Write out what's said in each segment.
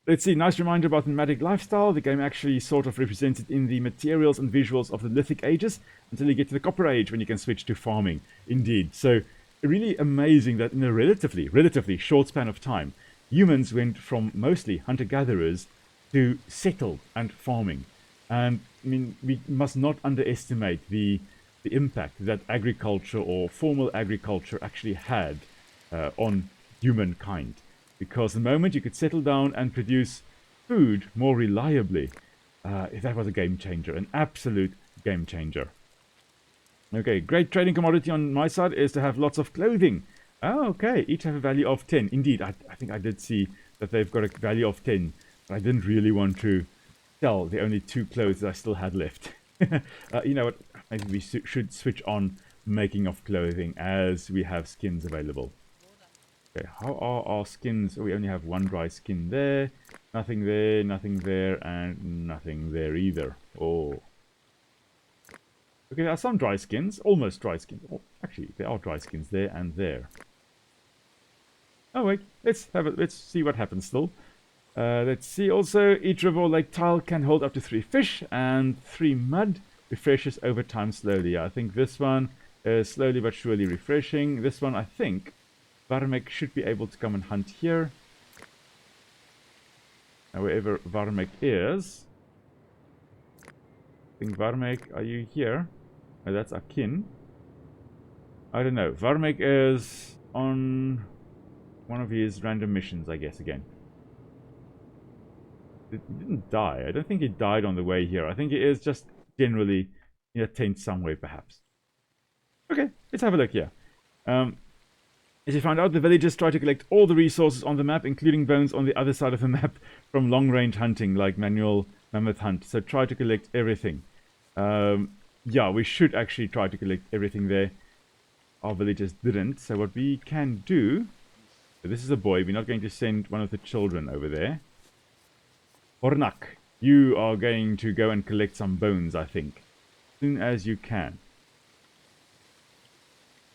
Let's see, nice reminder about the nomadic lifestyle. The game actually sort of represents it in the materials and visuals of the Lithic ages until you get to the Copper Age when you can switch to farming. Indeed. So really amazing that in a relatively short span of time, humans went from mostly hunter-gatherers to settled and farming. And I mean, we must not underestimate the impact that agriculture or formal agriculture actually had on humankind. Because the moment you could settle down and produce food more reliably, that was a game changer, an absolute game changer. Okay, great trading commodity on my side is to have lots of clothing. Oh, okay, each have a value of 10. Indeed, I think I did see that they've got a value of 10, but I didn't really want to sell the only 2 clothes that I still had left. You know what, maybe we should switch on making of clothing as we have skins available. Okay, how are our skins? Oh, we only have 1 dry skin there, nothing there, and nothing there either. Oh. Okay, there are some dry skins, almost dry skins. Oh, actually, there are dry skins there and there. Oh wait, let's see what happens still. Let's see also, each river or lake tile can hold up to 3 fish and 3 mud. Refreshes over time slowly. I think this one is slowly but surely refreshing. This one, I think, Varmek should be able to come and hunt here. Now, wherever Varmek is. I think Varmek, are you here? Oh, that's Akin. I don't know. Varmek is on one of his random missions, I guess, again. He didn't die. I don't think he died on the way here. I think he is just generally in a tent somewhere, perhaps. Okay, let's have a look here. As you find out, the villagers try to collect all the resources on the map, including bones on the other side of the map from long-range hunting, like manual mammoth hunt. So try to collect everything. Yeah, we should actually try to collect everything there. Our villagers didn't. So what we can do... So this is a boy. We're not going to send one of the children over there. Hornak, you are going to go and collect some bones, I think. As soon as you can.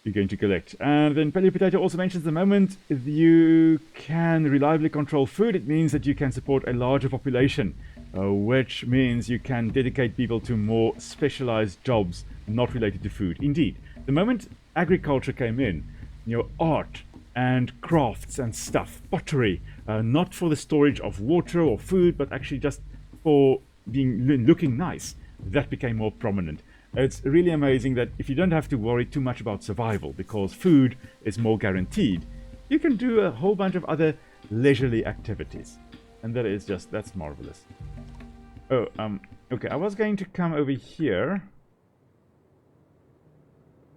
You're going to collect. And then Pelly Potato also mentions the moment you can reliably control food, it means that you can support a larger population, which means you can dedicate people to more specialized jobs not related to food. Indeed, the moment agriculture came in, art and crafts and stuff, pottery, not for the storage of water or food, but actually just for looking nice, that became more prominent. It's really amazing that if you don't have to worry too much about survival because food is more guaranteed, you can do a whole bunch of other leisurely activities. And that's marvelous. Oh, okay, I was going to come over here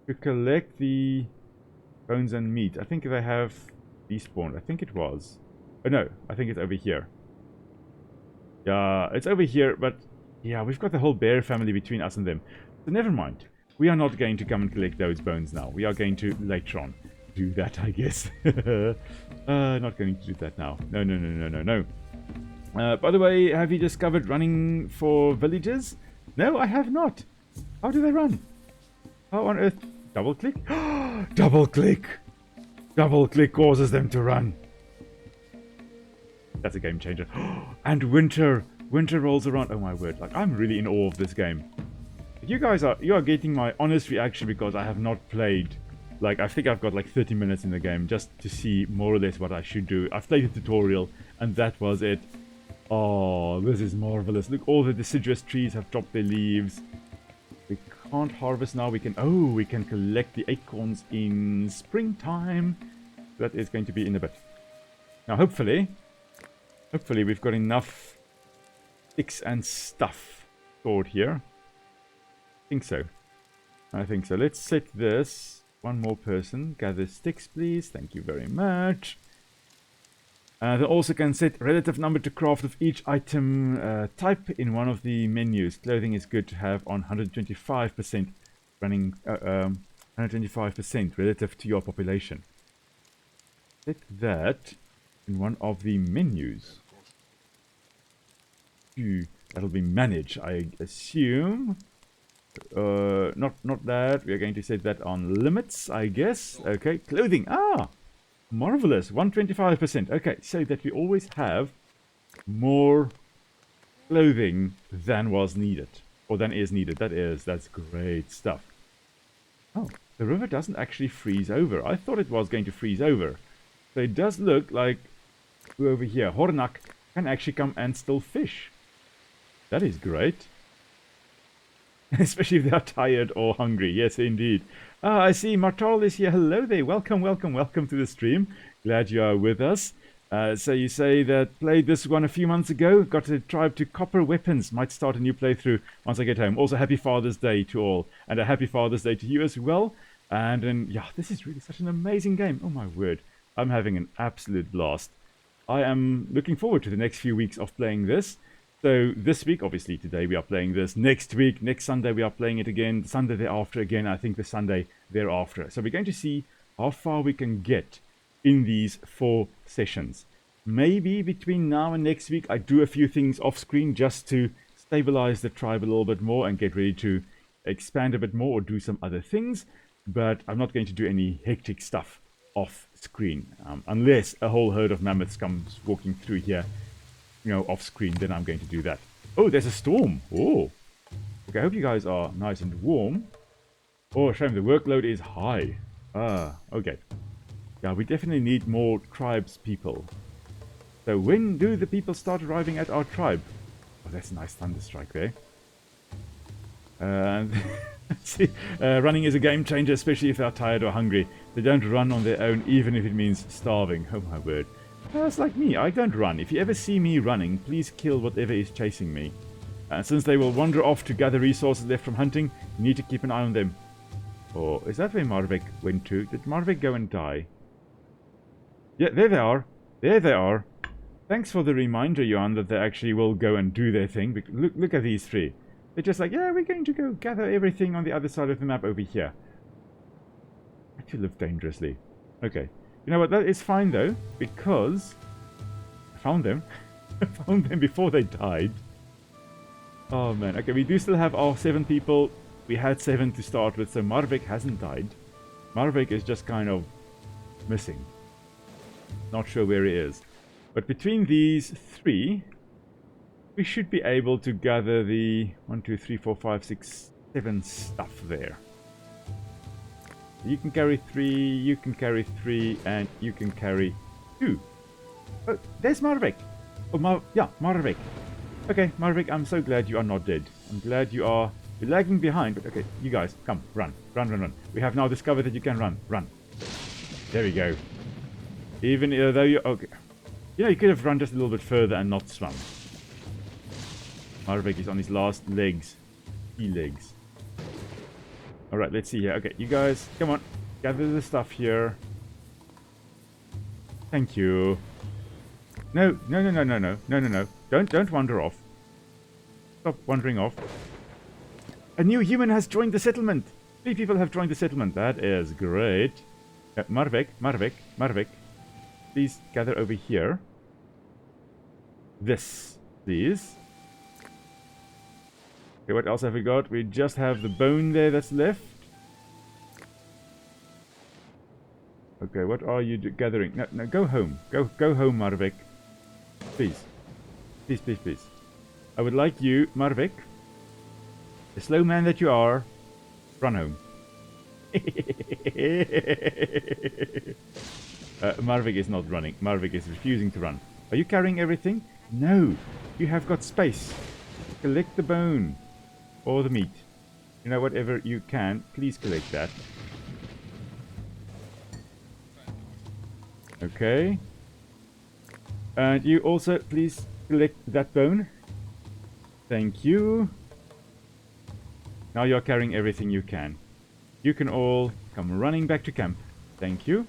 to collect the bones and meat. I think they have despawned. I think it was. Oh no, I think it's over here. Yeah, it's over here, but yeah, we've got the whole bear family between us and them. So never mind. We are not going to come and collect those bones now. We are going to later on do that, I guess. Not going to do that now. No. By the way, have you discovered running for villages? No, I have not. How do they run? How on earth? Double click? Double click! Double click causes them to run. That's a game changer. And winter rolls around. Oh my word! Like, I'm really in awe of this game. You are getting my honest reaction because I have not played. Like, I think I've got like 30 minutes in the game just to see more or less what I should do. I've played the tutorial and that was it. Oh, this is marvelous. Look, all the deciduous trees have dropped their leaves. We can't harvest now. We can collect the acorns in springtime. That is going to be in a bit. Now, hopefully we've got enough sticks and stuff stored here. I think so. Let's set this. One more person. Gather sticks, please. Thank you very much. They also can set relative number to craft of each item type in one of the menus. Clothing is good to have on 125% running 125% relative to your population. Set that in one of the menus. That'll be manage, I assume. Not that. We are going to set that on limits, I guess. Okay, clothing. Ah, marvelous. 125%. Okay, so that we always have more clothing than was needed. Or than is needed. That's great stuff. Oh, the river doesn't actually freeze over. I thought it was going to freeze over. So it does look like over here, Hornak can actually come and still fish. That is great. Especially if they are tired or hungry. Yes, indeed. Ah, I see Martal is here. Hello there. Welcome to the stream. Glad you are with us. So you say that played this one a few months ago. Got a tribe to copper weapons. Might start a new playthrough once I get home. Also, happy Father's Day to all. And a happy Father's Day to you as well. And yeah, this is really such an amazing game. Oh my word. I'm having an absolute blast. I am looking forward to the next few weeks of playing this. So this week, obviously today we are playing this. Next week, next Sunday we are playing it again. The Sunday thereafter again, I think the Sunday thereafter. So we're going to see how far we can get in these 4 sessions. Maybe between now and next week I do a few things off screen just to stabilize the tribe a little bit more and get ready to expand a bit more or do some other things. But I'm not going to do any hectic stuff off screen. Unless a whole herd of mammoths comes walking through here, off screen, then I'm going to do that. Oh, there's a storm. Oh. Okay, I hope you guys are nice and warm. Oh, shame the workload is high. Ah, okay. Yeah, we definitely need more tribes people. So when do the people start arriving at our tribe? Oh, that's a nice thunderstrike there. And see, running is a game changer, especially if they're tired or hungry. They don't run on their own, even if it means starving. Oh my word. That's like me. I don't run. If you ever see me running, please kill whatever is chasing me. Since they will wander off to gather resources left from hunting, you need to keep an eye on them. Or is that where Marvik went to? Did Marvik go and die? Yeah, there they are. There they are. Thanks for the reminder, Johan, that they actually will go and do their thing. Look at these 3. They're just like, yeah, we're going to go gather everything on the other side of the map over here. I to live dangerously. Okay. You know what, that is fine though, because I found them. I found them before they died. Oh man, okay, we do still have our 7 people. We had 7 to start with, so Marvik hasn't died. Marvik is just kind of missing. Not sure where he is. But between these 3, we should be able to gather the 1, 2, 3, 4, 5, 6, 7 stuff there. You can carry 3, you can carry 3, and you can carry 2. Oh, there's Marvik. Oh, yeah, Marvik. Okay, Marvik, I'm so glad you are not dead. I'm glad you're lagging behind, but okay, you guys, come, run. We have now discovered that you can run. There we go. Even though you, okay. You could have run just a little bit further and not swum. Marvik is on his last legs. Legs. Alright, let's see here. Okay, you guys, come on. Gather the stuff here. Thank you. No. Don't wander off. Stop wandering off. A new human has joined the settlement. 3 people have joined the settlement. That is great. Marvik. Please gather over here. This, please. Okay, what else have we got? We just have the bone there that's left. Okay, what are you gathering? No, go home. Go home, Marvik. Please. Please. I would like you, Marvik, the slow man that you are, run home. Marvik is not running. Marvik is refusing to run. Are you carrying everything? No. You have got space. Collect the bone. Or the meat. Whatever you can, please collect that. Okay. And you also, please collect that bone. Thank you. Now you're carrying everything you can. You can all come running back to camp. Thank you.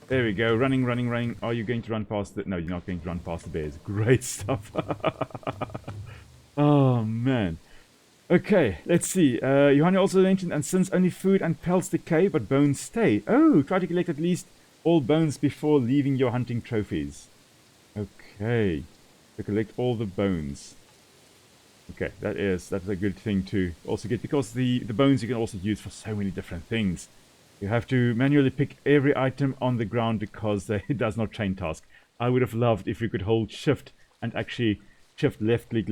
There we go. Running. Are you going to run past the... No, you're not going to run past the bears. Great stuff. Oh, man. Okay, let's see. Johanna also mentioned, and since only food and pelts decay, but bones stay. Oh, try to collect at least all bones before leaving your hunting trophies. Okay. To collect all the bones. Okay, that's a good thing to also get, because the bones you can also use for so many different things. You have to manually pick every item on the ground because it does not chain task. I would have loved if you could hold shift and actually shift left click,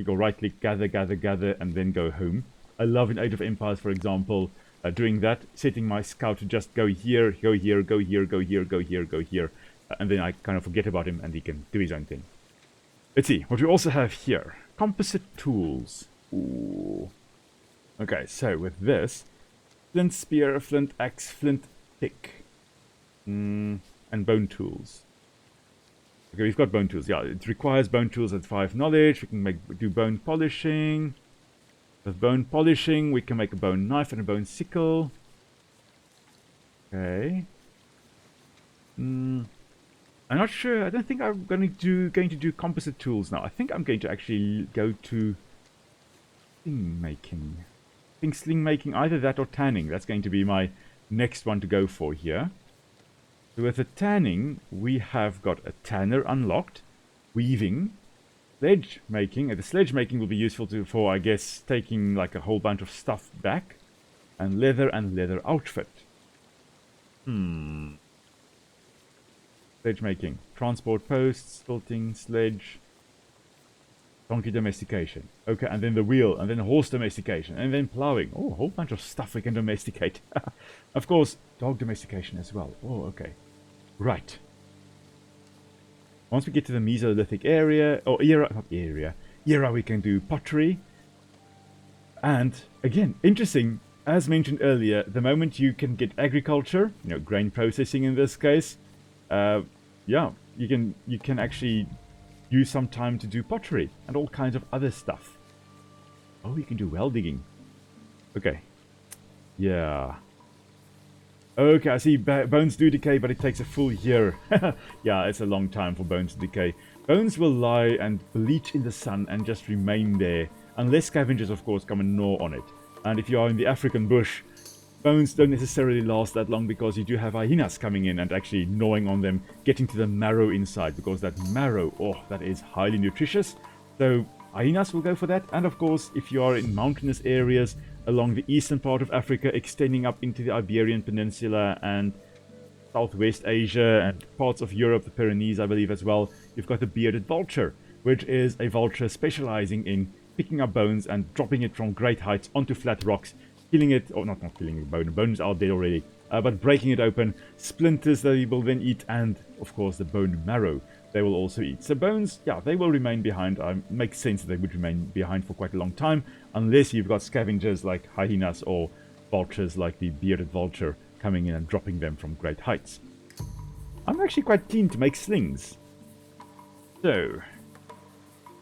or right click, gather, and then go home. I love in Age of Empires, for example, doing that, setting my scout to just go here, go here, go here, go here, go here, go here, and then I kind of forget about him and he can do his own thing. Let's see, what we also have here. Composite tools. Ooh. Okay, so with this, flint spear, flint axe, flint pick, and bone tools. Okay, we've got bone tools. Yeah, it requires bone tools at 5 knowledge. We can do bone polishing. With bone polishing, we can make a bone knife and a bone sickle. Okay. I'm not sure. I don't think I'm going to do composite tools now. I think I'm going to actually go to sling making. I think sling making, either that or tanning. That's going to be my next one to go for here. So with the tanning, we have got a tanner unlocked, weaving, sledge making. And the sledge making will be useful for, I guess, taking like a whole bunch of stuff back, and leather outfit. Sledge making, transport posts, tilting, sledge, donkey domestication. Okay, and then the wheel, and then horse domestication, and then plowing. Oh, a whole bunch of stuff we can domesticate. Of course, dog domestication as well. Oh, okay. Right. Once we get to the Mesolithic area, or era, we can do pottery. And, again, interesting, as mentioned earlier, the moment you can get agriculture, grain processing in this case, yeah, you can actually use some time to do pottery and all kinds of other stuff. Oh, you can do well digging. Okay. Yeah. Okay, I see bones do decay, but it takes a full year. Yeah, it's a long time for bones to decay. Bones will lie and bleach in the sun and just remain there, unless scavengers, of course, come and gnaw on it. And if you are in the African bush, bones don't necessarily last that long because you do have hyenas coming in and actually gnawing on them, getting to the marrow inside, because that marrow, oh, that is highly nutritious. So hyenas will go for that. And of course, if you are in mountainous areas along the eastern part of Africa, extending up into the Iberian Peninsula and Southwest Asia and parts of Europe, the Pyrenees, I believe as well, you've got the bearded vulture, which is a vulture specializing in picking up bones and dropping it from great heights onto flat rocks, killing it, or not killing the bone, the bones are dead already, but breaking it open, splinters that they will then eat, and of course the bone marrow they will also eat. So bones, yeah, they will remain behind. Makes sense that they would remain behind for quite a long time, unless you've got scavengers like hyenas or vultures like the bearded vulture coming in and dropping them from great heights. I'm actually quite keen to make slings. So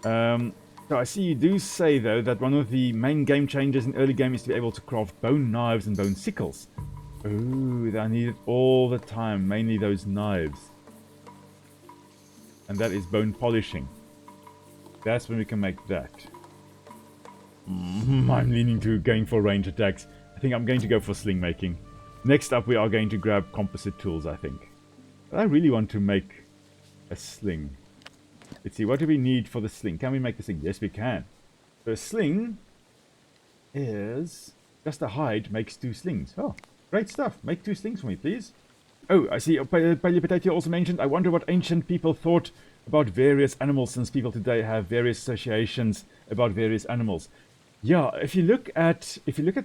I see you do say, though, that one of the main game changers in early game is to be able to craft bone knives and bone sickles. Ooh, I need it all the time, mainly those knives. And that is bone polishing. That's when we can make that. I'm leaning to going for range attacks. I think I'm going to go for sling making. Next up, we are going to grab composite tools, I think. But I really want to make a sling. Let's see, what do we need for the sling? Can we make the sling? Yes, we can. So a sling is just a hide makes 2 slings. Oh, great stuff. Make 2 slings for me, please. Oh, I see. Paleo Potato also mentioned, I wonder what ancient people thought about various animals, since people today have various associations about various animals. Yeah, if you look at,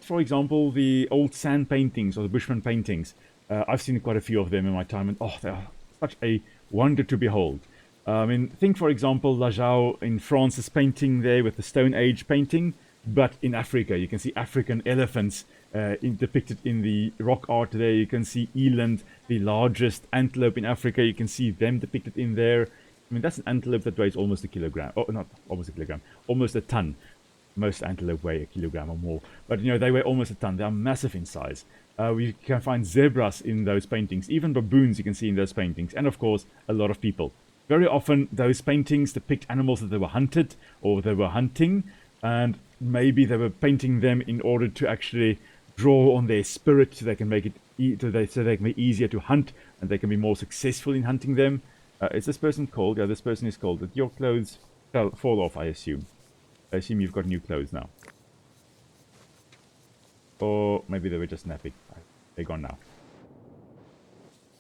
for example, the old sand paintings or the Bushman paintings, I've seen quite a few of them in my time, and oh, they are such a wonder to behold. I mean, think, for example, Lajau in France's painting there with the Stone Age painting, but in Africa. You can see African elephants depicted in the rock art there. You can see eland, the largest antelope in Africa. You can see them depicted in there. I mean, that's an antelope that weighs almost a kilogram. Oh, not almost a kilogram, almost a ton. Most antelope weigh a kilogram or more. But, they weigh almost a ton. They are massive in size. We can find zebras in those paintings. Even baboons you can see in those paintings. And, of course, a lot of people. Very often, those paintings depict animals that they were hunted or they were hunting, and maybe they were painting them in order to actually draw on their spirit so they can make it so they can be easier to hunt and they can be more successful in hunting them. Is this person cold? Yeah, this person is cold. Did your clothes fall off, I assume? I assume you've got new clothes now. Or maybe they were just napping. they're gone now.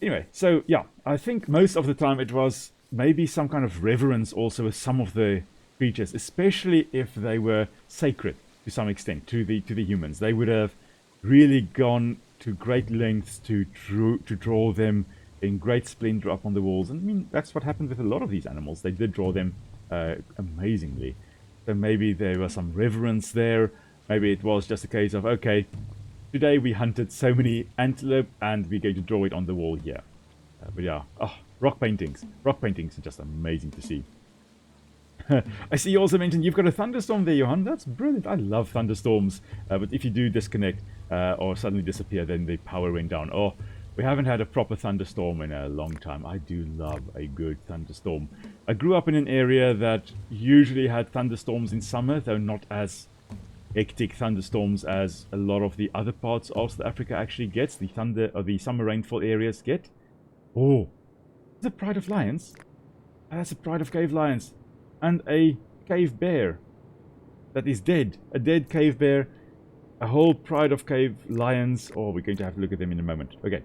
Anyway, so yeah, I think most of the time it was maybe some kind of reverence also with some of the creatures, especially if they were sacred to some extent to the humans. They would have really gone to great lengths to draw them in great splendor up on the walls. And I mean, that's what happened with a lot of these animals. They did draw them amazingly. So maybe there was some reverence there. Maybe it was just a case of, okay, today we hunted so many antelope and we're going to draw it on the wall here. But yeah, rock paintings. Rock paintings are just amazing to see. I see you also mentioned you've got a thunderstorm there, Johan. That's brilliant. I love thunderstorms. But if you do disconnect or suddenly disappear, then the power went down. Oh, we haven't had a proper thunderstorm in a long time. I do love a good thunderstorm. I grew up in an area that usually had thunderstorms in summer, though not as hectic thunderstorms as a lot of the other parts of South Africa actually gets. The summer rainfall areas get. Oh, is it Pride of Lions? That's a Pride of Cave Lions. And a cave bear that is dead. A dead cave bear. A whole Pride of Cave Lions. Oh, we're going to have to look at them in a moment. Okay.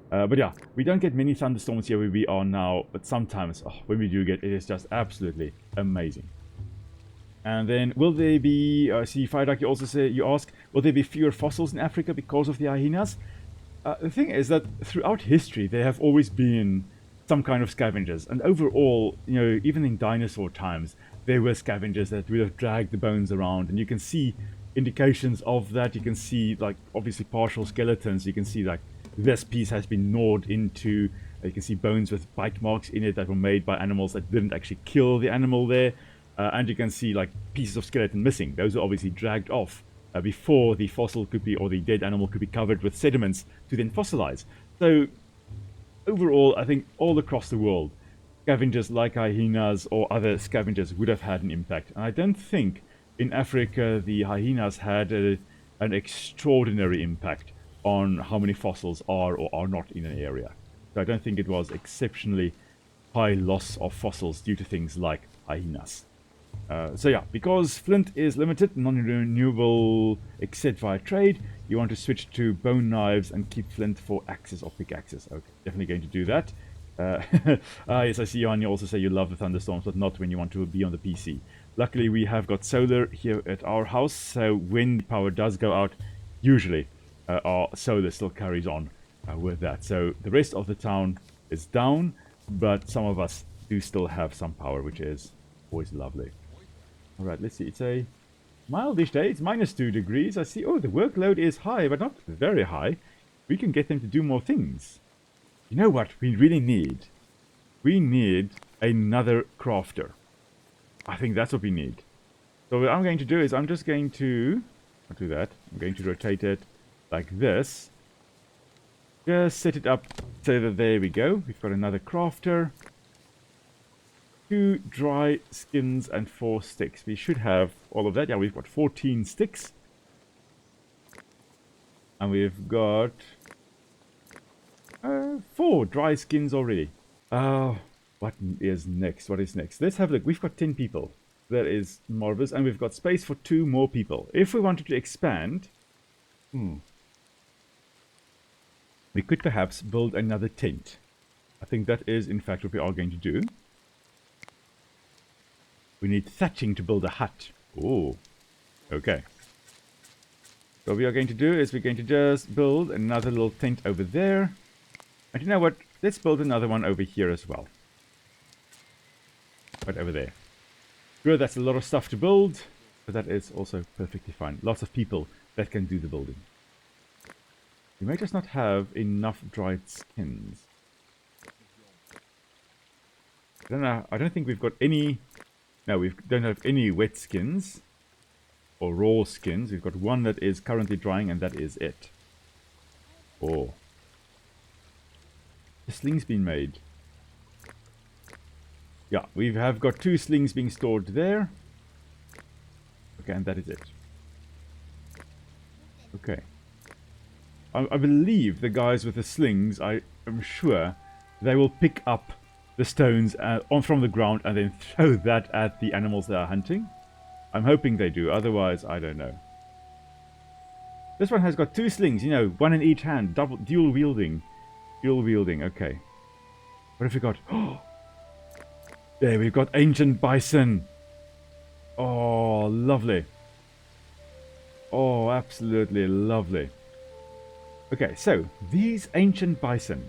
But yeah, we don't get many thunderstorms here where we are now. But sometimes, when we do get it, is just absolutely amazing. And then, will there be... see, Fireduck, you ask, will there be fewer fossils in Africa because of the hyenas? The thing is that throughout history, there have always been some kind of scavengers, and overall, you know, even in dinosaur times, there were scavengers that would have dragged the bones around, and you can see indications of that. You can see, like, obviously partial skeletons. You can see, like, this piece has been gnawed into. You can see bones with bite marks in it that were made by animals that didn't actually kill the animal there, and you can see, like, pieces of skeleton missing. Those are obviously dragged off before the fossil could be, or the dead animal could be covered with sediments to then fossilize. So overall, I think all across the world, scavengers like hyenas or other scavengers would have had an impact. And I don't think in Africa the hyenas had an extraordinary impact on how many fossils are or are not in an area. So I don't think it was exceptionally high loss of fossils due to things like hyenas. So yeah, because flint is limited, non-renewable except via trade, you want to switch to bone knives and keep flint for axes or pickaxes. Okay, definitely going to do that. Yes, I see you, and you also say you love the thunderstorms, but not when you want to be on the PC. Luckily, we have got solar here at our house, so when the power does go out, usually our solar still carries on with that. So the rest of the town is down, but some of us do still have some power, which is always lovely. Alright, let's see. It's a mildish day. It's -2 degrees. I see. Oh, the workload is high, but not very high. We can get them to do more things. You know what we really need? We need another crafter. I think that's what we need. So what I'm going to do is I'm just going to... I'll do that. I'm going to rotate it like this. Just set it up so that there we go. We've got another crafter. 2 dry skins and 4 sticks. We should have all of that. Yeah, we've got 14 sticks. And we've got 4 dry skins already. What is next? What is next? Let's have a look. We've got 10 people. That is marvelous. And we've got space for 2 more people. If we wanted to expand... we could perhaps build another tent. I think that is, in fact, what we are going to do. We need thatching to build a hut. Oh, okay. So what we are going to do is we're going to just build another little tent over there. And you know what? Let's build another one over here as well. Right over there. Sure, that's a lot of stuff to build, but that is also perfectly fine. Lots of people that can do the building. We may just not have enough dried skins. I don't think we've got any... No, we don't have any wet skins or raw skins. We've got one that is currently drying, and that is it. Oh. The sling's been made. Yeah, we have got 2 slings being stored there. Okay, and that is it. Okay. I believe the guys with the slings, I am sure, they will pick up the stones from the ground and then throw that at the animals they are hunting. I'm hoping they do, otherwise I don't know. This one has got 2 slings, you know, one in each hand, dual wielding. Dual wielding, okay. What have we got? Oh, there we've got ancient bison. Oh, lovely. Oh, absolutely lovely. Okay, so these ancient bison.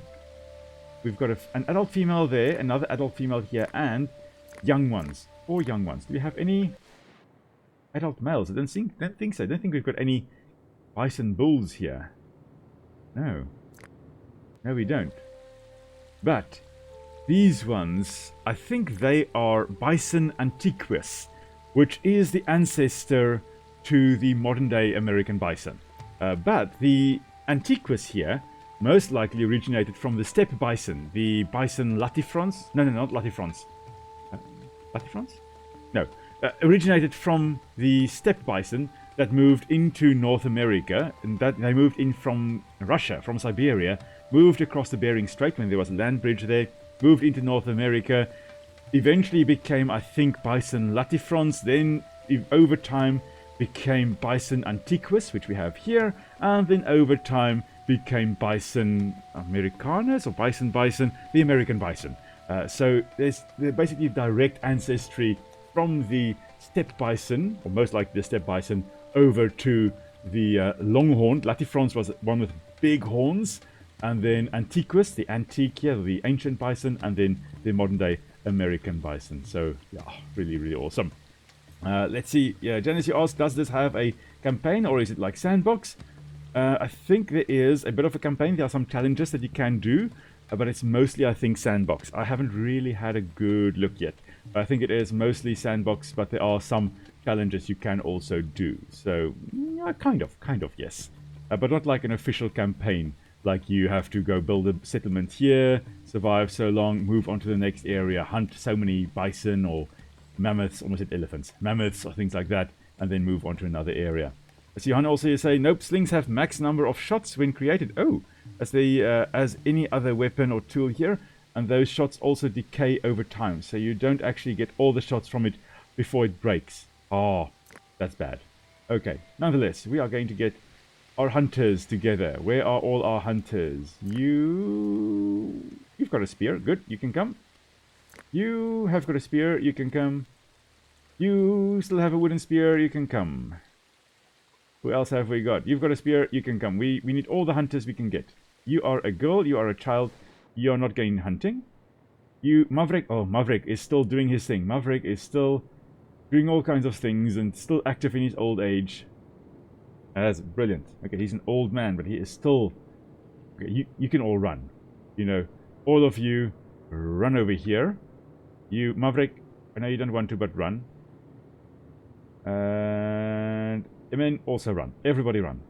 We've got an adult female there, another adult female here, and young ones. 4 young ones. Do we have any adult males? I don't think so. I don't think we've got any bison bulls here. No. No, we don't. But these ones, I think they are Bison antiquus, which is the ancestor to the modern-day American bison. But the antiquus here most likely originated from the steppe bison, the Bison latifrons. No, not latifrons. Latifrons? No. Originated from the steppe bison that moved into North America, and that they moved in from Russia, from Siberia, moved across the Bering Strait when there was a land bridge there, moved into North America, eventually became, I think, Bison latifrons, then over time became Bison antiquus, which we have here, and then over time became Bison americanus, or bison, the American bison. So they're basically direct ancestry from the steppe bison, or most likely the steppe bison, over to the longhorned. Latifrons was one with big horns, and then antiquus, the antique, the ancient bison, and then the modern day American bison. So yeah, really, really awesome. Let's see. Yeah, Janice, you asked, does this have a campaign or is it like sandbox? I think there is a bit of a campaign. There are some challenges that you can do, but it's mostly, I think, sandbox. I haven't really had a good look yet. I think it is mostly sandbox, but there are some challenges you can also do. So, yeah, kind of, yes. But not like an official campaign. Like you have to go build a settlement here, survive so long, move on to the next area, hunt so many bison or mammoths, almost said elephants, mammoths or things like that, and then move on to another area. As Johan also you say, nope, slings have max number of shots when created. Oh, as any other weapon or tool here, and those shots also decay over time, so you don't actually get all the shots from it before it breaks. Oh, that's bad. Okay, nonetheless, we are going to get our hunters together. Where are all our hunters? You've got a spear. Good, you can come. You have got a spear. You can come. You still have a wooden spear. You can come. Who else have we got? You've got a spear. You can come. We need all the hunters we can get. You are a girl. You are a child. You are not going hunting. You, Maverick. Oh, Maverick is still doing his thing. Maverick is still doing all kinds of things and still active in his old age. That's brilliant. Okay, he's an old man, but he is still... Okay, you can all run. You know, all of you run over here. You, Maverick, I know you don't want to, but run. And Emin, also run. Everybody run.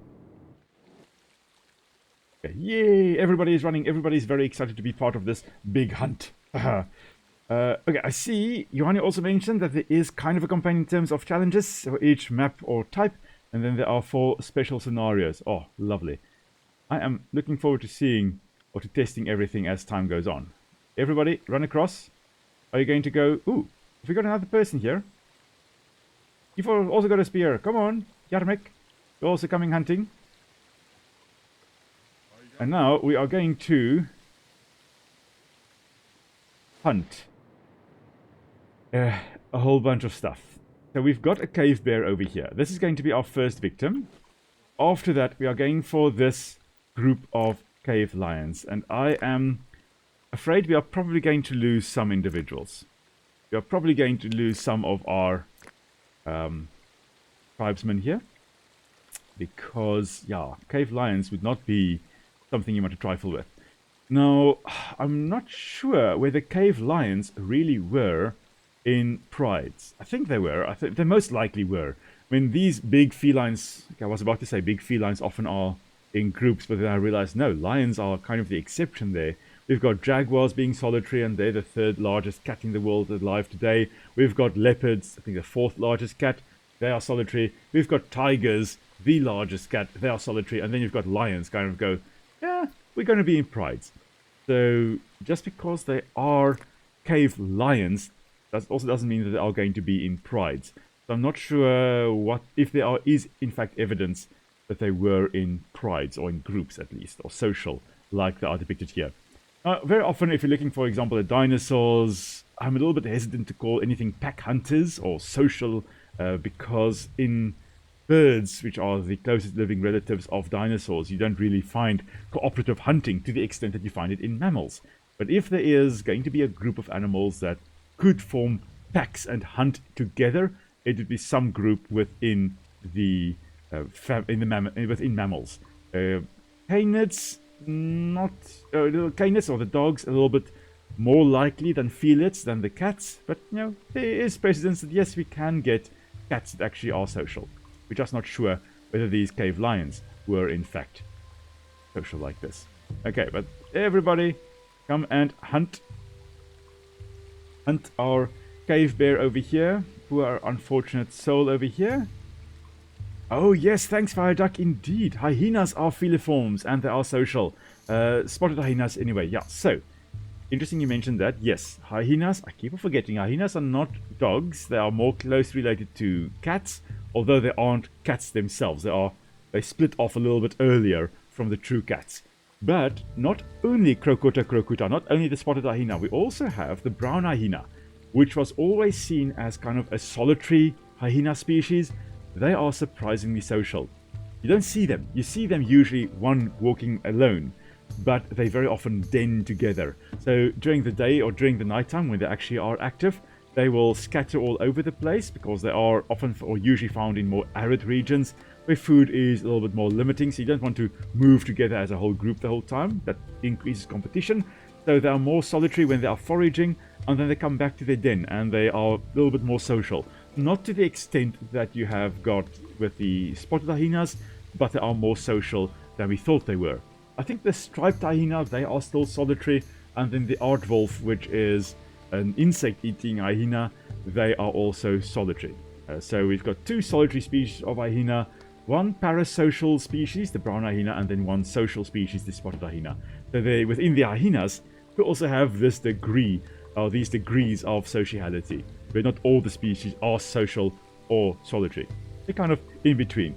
Okay, yay! Everybody is running. Everybody's very excited to be part of this big hunt. Okay, I see Johanni also mentioned that there is kind of a campaign in terms of challenges for each map or type. And then there are 4 special scenarios. Oh, lovely. I am looking forward to seeing or to testing everything as time goes on. Everybody, run across. Are you going to go... Ooh, have we got another person here? You've also got a spear. Come on, Jarmek. You're also coming hunting. And now we are going to hunt a whole bunch of stuff. So we've got a cave bear over here. This is going to be our first victim. After that, we are going for this group of cave lions. And I am afraid we are probably going to lose some individuals. We are probably going to lose some of our tribesmen here. Because, yeah, cave lions would not be something you want to trifle with. Now, I'm not sure whether cave lions really were in prides. I think they were. I think they most likely were. I mean, these big felines, I was about to say big felines often are in groups, but then I realized, no, lions are kind of the exception there. We've got jaguars being solitary, and they're the 3rd largest cat in the world alive today. We've got leopards, I think the 4th largest cat, they are solitary. We've got tigers, the largest cat, they are solitary. And then you've got lions kind of go, yeah, we're going to be in prides. So just because they are cave lions, that also doesn't mean that they are going to be in prides. So I'm not sure what if there is in fact evidence that they were in prides, or in groups at least, or social, like they are depicted here. Very often, if you're looking, for example, at dinosaurs, I'm a little bit hesitant to call anything pack hunters or social, because in birds, which are the closest living relatives of dinosaurs, you don't really find cooperative hunting to the extent that you find it in mammals. But if there is going to be a group of animals that could form packs and hunt together, it would be some group within the within mammals. Canids, not canids or the dogs, a little bit more likely than felids, than the cats. But there is precedence that yes, we can get cats that actually are social. We're just not sure whether these cave lions were in fact social like this. Okay, but everybody, come and hunt our cave bear over here. Poor unfortunate soul over here. Oh yes, thanks Fire Duck, indeed. Hyenas are feliforms and they are social. Spotted hyenas anyway, yeah. So, interesting you mentioned that. Yes, hyenas, I keep on forgetting, hyenas are not dogs. They are more closely related to cats, although they aren't cats themselves. They split off a little bit earlier from the true cats. But not only crocuta, not only the spotted hyena, we also have the brown hyena, which was always seen as kind of a solitary hyena species. They are surprisingly social. You don't see them. You see them usually one walking alone, but they very often den together. So during the day or during the nighttime when they actually are active, they will scatter all over the place because they are often or usually found in more arid regions where food is a little bit more limiting, so you don't want to move together as a whole group the whole time. That increases competition. So they are more solitary when they are foraging, and then they come back to their den and they are a little bit more social. Not to the extent that you have got with the spotted hyenas, but they are more social than we thought they were. I think the striped hyena, they are still solitary, and then the aardwolf, which is an insect-eating hyena, they are also solitary. So we've got two solitary species of hyena, one parasocial species, the brown hyena, and then one social species, the spotted hyena. So within the hyenas, we also have this degree, or these degrees of sociality, where not all the species are social or solitary. They're kind of in between.